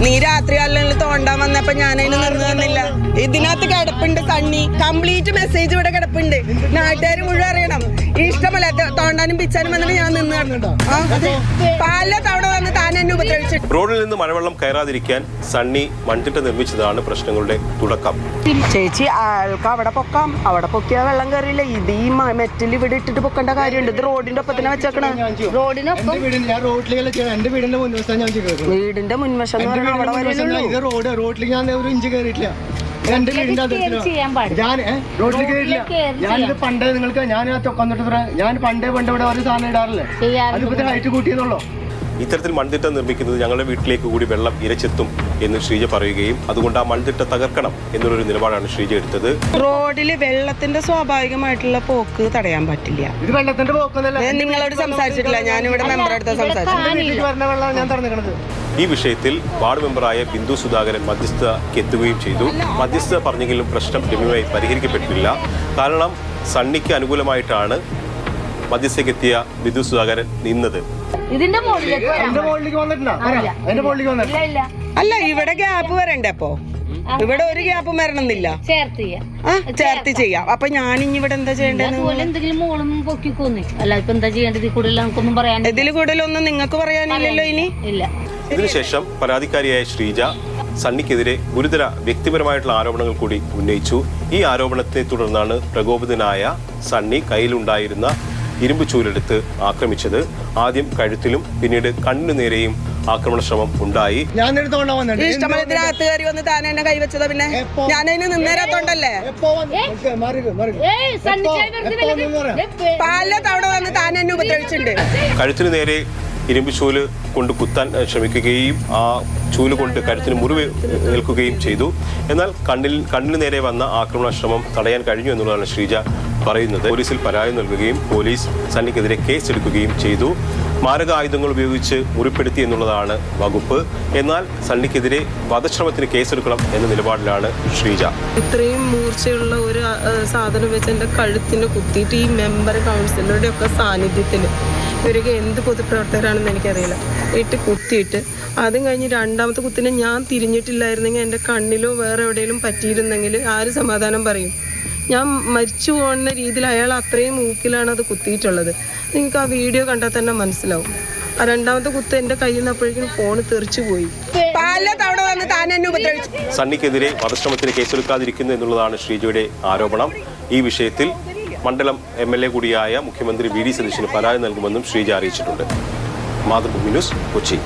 നീ രാത്രി കാലങ്ങളിൽ തോണ്ടാൻ വന്നപ്പോ ഞാനതിന് നിന്ന് തന്നില്ല. ഇതിനകത്ത് കിടപ്പുണ്ട് സണ്ണി, കംപ്ലീറ്റ് മെസ്സേജ് ഇവിടെ കിടപ്പുണ്ട്. നാട്ടുകാർ മുഴുവൻ അറിയണം. ഇഷ്ടമല്ല തോണ്ടാനും പിച്ചാനും വന്നിട്ട് ഞാൻ നിന്ന് നടന്നുണ്ടോ? പല തവണ വന്ന് താൻ എന്നെ ഉപദ്രവിച്ചിട്ട്. റോഡിൽ നിന്ന് മഴവെള്ളം കയറാതിരിക്കാൻ സണ്ണി മൺതിട്ട നിർമ്മിച്ചതാണ് പ്രശ്നങ്ങളുടെ തുടക്കം. ചേച്ചി ആൾക്ക് അവിടെ പൊക്കാം, അവിടെ പൊക്കിയാൽ വെള്ളം കയറിയില്ല. ഇത് ഈ മെറ്റൽ ഇവിടെ ഇട്ടിട്ട് പൊക്കേണ്ട കാര്യമുണ്ട്. ഇത് റോഡിന്റെ ഒപ്പത്തിനെ വെച്ചേക്കണ. വീടിന്റെ മുൻവശം എന്ന് പറഞ്ഞാൽ അവിടെ വരുന്നുള്ളൂ. റോഡിലേക്ക് ഞാൻ ഒരു ഇഞ്ച് കയറിയിട്ടില്ല. എന്റെ വീടിന്റെ റോഡിൽ കയറിയില്ല. ഞാനിത് പണ്ടേ നിങ്ങൾക്ക് ഞാൻ പണ്ടേ ഇവിടെ ഒരു സാധനം ഇടാറില്ലേ, അതിപ്പോ ഹൈറ്റ് കൂട്ടിയെന്നുള്ളൂ. ഇത്തരത്തിൽ മൺതിട്ട നിർമ്മിക്കുന്നത് ഞങ്ങളുടെ വീട്ടിലേക്ക് കൂടി വെള്ളം ഇരച്ചെത്തും എന്ന് ശ്രീജ പറയുകയും അതുകൊണ്ട് ആ മൺതിട്ട തകർക്കണം എന്നുള്ളൊരു നിലപാടാണ് ശ്രീജ എടുത്തത്. റോഡില് വെള്ളത്തിന്റെ സ്വാഭാവികമായിട്ടുള്ള പോക്ക് തടയാൻ പറ്റില്ല. ഇത് വെള്ളത്തിന്റെ പോക്കൊന്നല്ല. നിങ്ങളോട് സംസാരിച്ചിട്ടില്ല, ഞാനിവിടെ മെമ്പർ അടുത്ത് സംസാരിച്ചു. ഈ വിഷയത്തിൽ വാർഡ് മെമ്പറായ ബിന്ദു സുധാകരൻ മധ്യസ്ഥതയ്ക്ക് എത്തുകയും ചെയ്തു. മധ്യസ്ഥത പറഞ്ഞെങ്കിലും പ്രശ്നം രമ്യമായി പരിഹരിക്കപ്പെട്ടില്ല. കാരണം സണ്ണിക്ക് അനുകൂലമായിട്ടാണ് മധ്യസ്ഥയ്ക്ക് എത്തിയ ബിന്ദു സുധാകരൻ നിന്നത്. അല്ല, ഇവിടെ ഗ്യാപ്പ് വരണ്ടേ? അപ്പോ ഇവിടെ ഒരു ഗ്യാപ്പും വരണമെന്നില്ല, ചേർത്ത് ചെയ്യാം. അപ്പൊ ഞാനിഞ്ഞി ഇവിടെ എന്താ ചെയ്യേണ്ടത്? ഇതിൽ കൂടുതലൊന്നും നിങ്ങൾക്ക് പറയാനില്ലല്ലോ ഇനി. ഇതിനുശേഷം പരാതിക്കാരിയായ ശ്രീജ സണ്ണിക്കെതിരെ ഗുരുതര വ്യക്തിപരമായിട്ടുള്ള ആരോപണങ്ങൾ കൂടി ഉന്നയിച്ചു. ഈ ആരോപണത്തെ തുടർന്നാണ് പ്രകോപിതനായ സണ്ണി കയ്യിലുണ്ടായിരുന്ന ഇരുമ്പ് ചൂലെടുത്ത് ആക്രമിച്ചത്. ആദ്യം കഴുത്തിലും പിന്നീട് കണ്ണിനു നേരെയും ആക്രമണ ശ്രമം ഉണ്ടായി. ഇഷ്ടമതിനകത്ത് കയറി വന്ന് താൻ എന്നെ കൈവച്ചത്. പിന്നെ ഞാനതിന് നിന്നേരാത്തോണ്ടല്ലേ പല തവണ വന്ന് താൻ എന്നെ ഉപദ്രവിച്ചിട്ടുണ്ട്. കഴുത്തിനു നേരെ ഇരുമ്പ് ചൂല് കൊണ്ട് കുത്താൻ ശ്രമിക്കുകയും ആ ചൂല് കൊണ്ട് കഴുത്തിന് മുറിവ് ഏൽക്കുകയും ചെയ്തു. എന്നാൽ കണ്ണിന് നേരെ വന്ന ആക്രമണ ശ്രമം തടയാൻ കഴിഞ്ഞു എന്നുള്ളതാണ് ശ്രീജ പറയുന്നത്. പോലീസിൽ പരാതി നൽകുകയും പോലീസ് സണ്ണിക്കെതിരെ കേസെടുക്കുകയും ചെയ്തു. മാരകായുധങ്ങൾ ഉപയോഗിച്ച് മുറിപ്പെടുത്തി എന്നുള്ളതാണ് വകുപ്പ്. എന്നാൽ സണ്ണിക്കെതിരെ വധശ്രമത്തിന് കേസെടുക്കണം എന്ന നിലപാടിലാണ് ശ്രീജ. ഇത്രയും മൂർച്ചയുള്ള ഒരു സാധനം വെച്ച് എൻ്റെ കഴുത്തിന് കുത്തിയിട്ട് ഈ മെമ്പർ കൗൺസിലറുടെ ഒക്കെ സാന്നിധ്യത്തിൽ ഇവരൊക്കെ എന്ത് പൊതുപ്രവർത്തകരാണെന്ന് എനിക്കറിയില്ല. ഇട്ട് കുത്തിയിട്ട് അതും കഴിഞ്ഞ് രണ്ടാമത്തെ കുത്തിനെ ഞാൻ തിരിഞ്ഞിട്ടില്ലായിരുന്നെങ്കിൽ എൻ്റെ കണ്ണിലോ വേറെ എവിടെയെങ്കിലും പറ്റിയിരുന്നെങ്കിൽ ആര് സമാധാനം പറയും? ഞാൻ മരിച്ചു പോകുന്ന രീതിയിൽ അയാൾ അത്രയും മൂക്കിലാണ് അത് കുത്തിയിട്ടുള്ളത്. നിങ്ങൾക്ക് ആ വീഡിയോ കണ്ടാൽ തന്നെ മനസ്സിലാവും. ആ രണ്ടാമത്തെ കുത്ത് എൻ്റെ കയ്യിൽ നിന്ന് അപ്പോഴേക്കും ഫോണ് തെറിച്ചു പോയി. പല തവണ വന്ന് താൻ എന്നെ ഉപദ്രവിച്ചു. സണ്ണിക്കെതിരെ വധശ്രമത്തിന് കേസെടുക്കാതിരിക്കുന്നു എന്നുള്ളതാണ് ശ്രീജയുടെ ആരോപണം. ഈ വിഷയത്തിൽ മണ്ഡലം MLA കൂടിയായ മുഖ്യമന്ത്രി VD സതീശന് പരാതി നൽകുമെന്നും ശ്രീജ അറിയിച്ചിട്ടുണ്ട്. മാതൃഭൂമി ന്യൂസ്, കൊച്ചി.